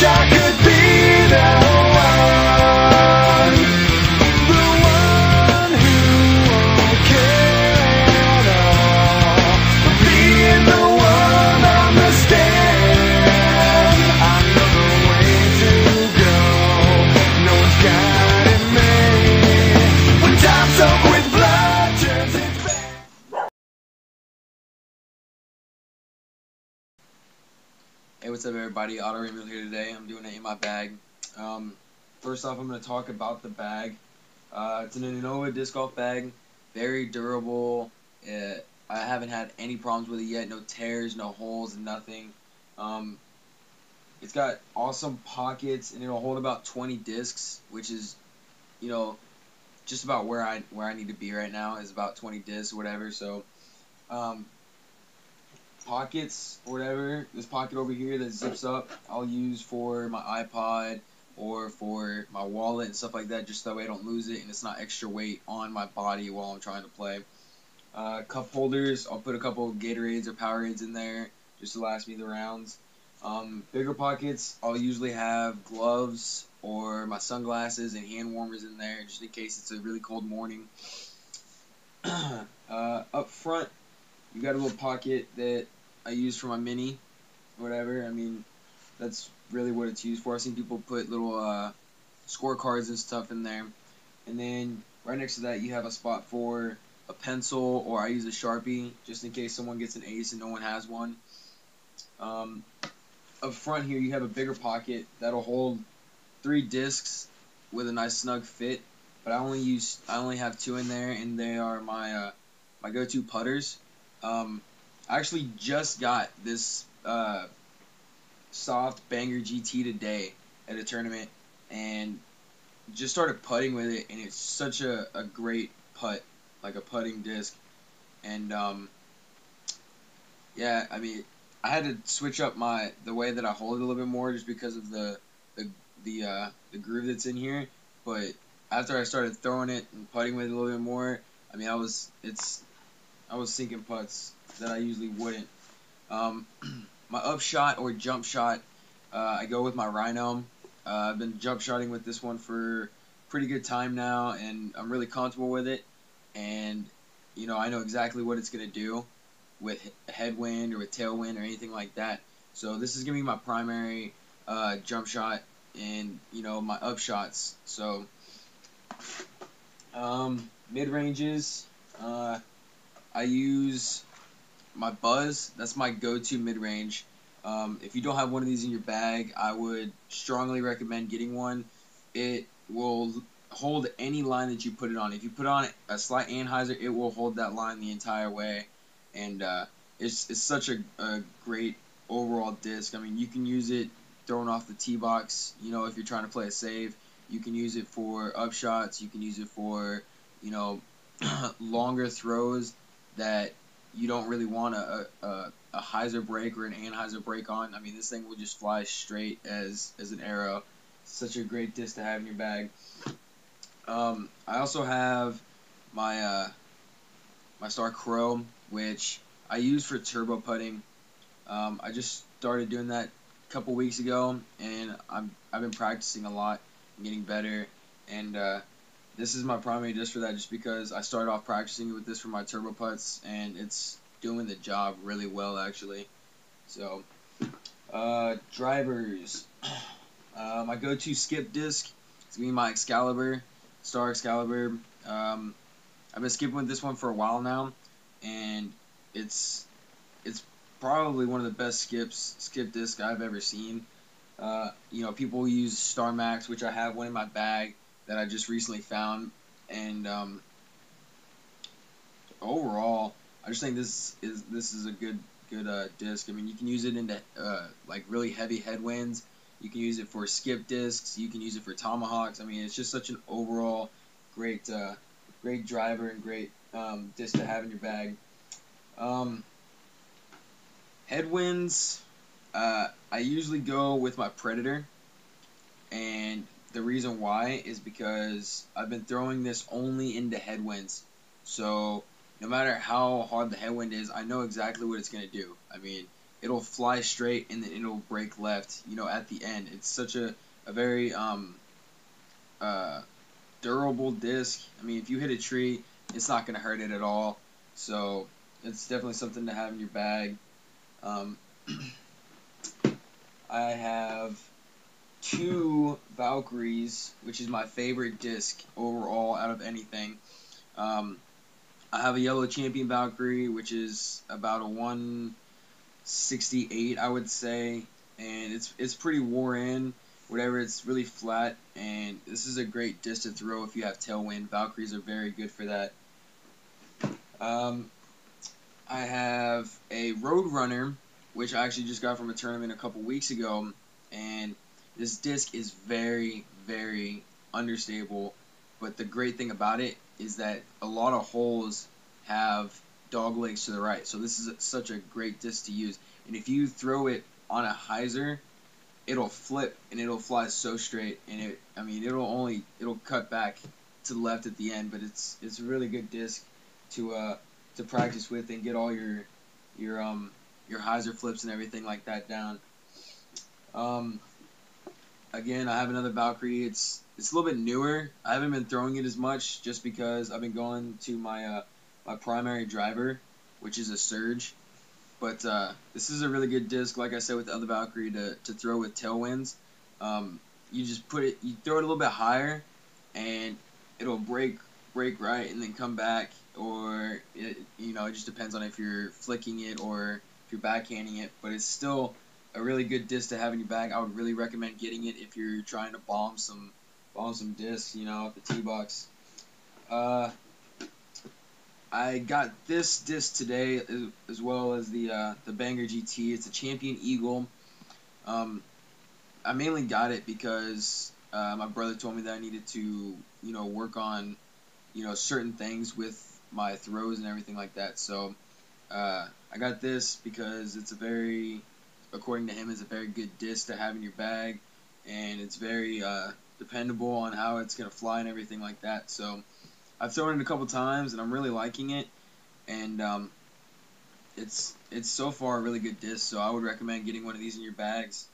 wish I could be the one who won't care at all. But being the one on the stand, I know the way to go. No one's got it made. When time's up with blood turns its back. Hey, what's up everybody? Otto Raymond here today. I'm doing it in my bag. First off, I'm going to talk about the bag. It's an Innova disc golf bag. Very durable. I haven't had any problems with it yet. No tears, no holes, nothing. It's got awesome pockets, and it'll hold about 20 discs, which is, you know, just about where I need to be right now is about 20 discs or whatever. So, pockets or whatever, this pocket over here that zips up, I'll use for my iPod or for my wallet and stuff like that, just that way I don't lose it and it's not extra weight on my body while I'm trying to play. Cup holders, I'll put a couple of Gatorades or Powerades in there just to last me the rounds. Bigger pockets, I'll usually have gloves or my sunglasses and hand warmers in there just in case it's a really cold morning. Up front, you got a little pocket that I use for my mini, whatever. I mean, that's really what it's used for. I've seen people put little scorecards and stuff in there. And then right next to that, you have a spot for a pencil, or I use a Sharpie just in case someone gets an ace and no one has one. Up front here, you have a bigger pocket that'll hold 3 discs with a nice snug fit. But I only have 2 in there, and they are my my go-to putters. I actually just got this soft Banger GT today at a tournament and just started putting with it, and it's such a great putt, like a putting disc. And yeah, I mean, I had to switch up the way that I hold it a little bit more just because of the groove that's in here. But after I started throwing it and putting with it a little bit more, I mean, I was sinking putts that I usually wouldn't. My upshot or jump shot, I go with my Rhino. I've been jump shotting with this one for a pretty good time now, and I'm really comfortable with it. And you know, I know exactly what it's gonna do with headwind or with tailwind or anything like that. So this is gonna be my primary jump shot and, you know, my upshots. So mid ranges, I use my Buzz. That's my go-to mid-range. If you don't have one of these in your bag, I would strongly recommend getting one. It will hold any line that you put it on. If you put on a slight anhyzer, it will hold that line the entire way. And it's such a great overall disc. I mean, you can use it throwing off the tee box, you know, if you're trying to play a save. You can use it for upshots. You can use it for, you know, longer throws that you don't really want a hyzer break or an anhyzer break on. I mean, this thing will just fly straight as an arrow. Such a great disc to have in your bag. I also have my my Star Chrome, which I use for turbo putting. I just started doing that a couple weeks ago, and I've been practicing a lot and getting better. And this is my primary disc for that, just because I started off practicing with this for my turbo putts, and it's doing the job really well, actually. So, drivers. My go-to skip disc is going to be my Excalibur, Star Excalibur. I've been skipping with this one for a while now, and it's probably one of the best skip discs I've ever seen. You know, people use Star Max, which I have one in my bag that I just recently found, and overall, I just think this is a good disc. I mean, you can use it into like really heavy headwinds. You can use it for skip discs. You can use it for tomahawks. I mean, it's just such an overall great driver and great disc to have in your bag. Headwinds, I usually go with my Predator, and the reason why is because I've been throwing this only into headwinds. So no matter how hard the headwind is, I know exactly what it's going to do. I mean, it'll fly straight and then it'll break left, at the end. It's such a very durable disc. I mean, if you hit a tree, it's not going to hurt it at all. So it's definitely something to have in your bag. I have 2 Valkyries, which is my favorite disc overall out of anything. I have a yellow champion Valkyrie, which is about a 168, I would say, and it's pretty wore in. Whatever, it's really flat, and this is a great disc to throw if you have tailwind. Valkyries are very good for that. I have a Roadrunner, which I actually just got from a tournament a couple weeks ago, and this disc is very, very understable, but the great thing about it is that a lot of holes have dog legs to the right, so this is such a great disc to use. And if you throw it on a hyzer, it'll flip and it'll fly so straight, and it'll cut back to the left at the end, but it's a really good disc to practice with and get all your hyzer flips and everything like that down. Again, I have another Valkyrie. It's a little bit newer. I haven't been throwing it as much just because I've been going to my primary driver, which is a Surge. But this is a really good disc, like I said with the other Valkyrie, to throw with tailwinds. You just throw it a little bit higher, and it'll break right and then come back, or it just depends on if you're flicking it or if you're backhanding it. But it's still a really good disc to have in your bag. I would really recommend getting it if you're trying to bomb some discs, off the tee box. I got this disc today as well as the Banger GT. It's a Champion Eagle. I mainly got it because my brother told me that I needed to work on certain things with my throws and everything like that. So I got this because according to him, it's a very good disc to have in your bag, and it's very dependable on how it's gonna fly and everything like that. So I've thrown it a couple times, and I'm really liking it, and it's so far a really good disc, so I would recommend getting one of these in your bags.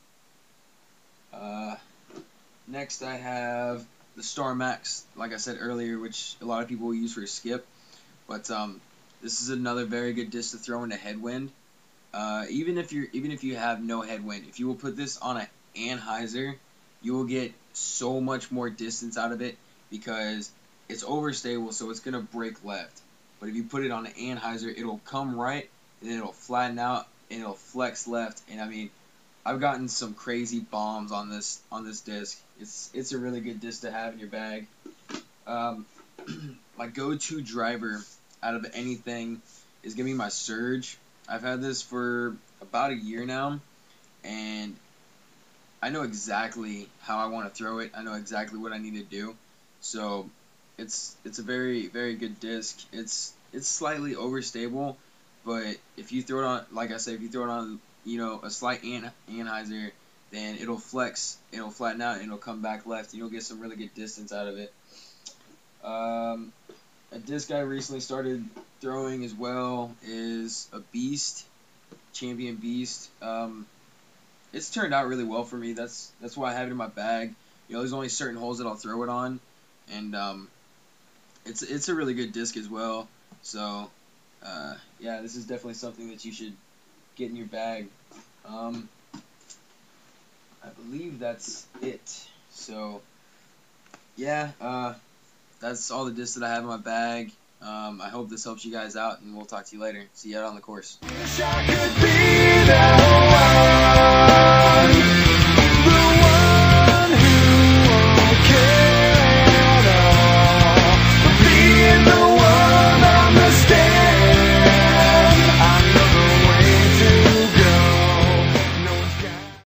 Next I have the Star Max, like I said earlier, which a lot of people will use for a skip, but this is another very good disc to throw into headwind. Even if you have no headwind, if you will put this on an anhyzer, you will get so much more distance out of it because it's overstable, so it's gonna break left. But if you put it on an anhyzer, it'll come right, and it'll flatten out, and it'll flex left. And I mean, I've gotten some crazy bombs on this disc. It's a really good disc to have in your bag. My go-to driver out of anything is gonna be my Surge. I've had this for about a year now, and I know exactly how I want to throw it. I know exactly what I need to do. So it's a very, very good disc. It's slightly overstable, but if you throw it on, like I said, if you throw it on, a slight anhyzer, then it'll flex, it'll flatten out, and it'll come back left, and you'll get some really good distance out of it. A disc I recently started throwing as well is a Beast, Champion Beast. It's turned out really well for me. That's why I have it in my bag. There's only certain holes that I'll throw it on, and it's a really good disc as well. So yeah, this is definitely something that you should get in your bag. I believe that's it. So yeah, that's all the discs that I have in my bag. I hope this helps you guys out, and we'll talk to you later. See you out on the course. Wish I could be the one.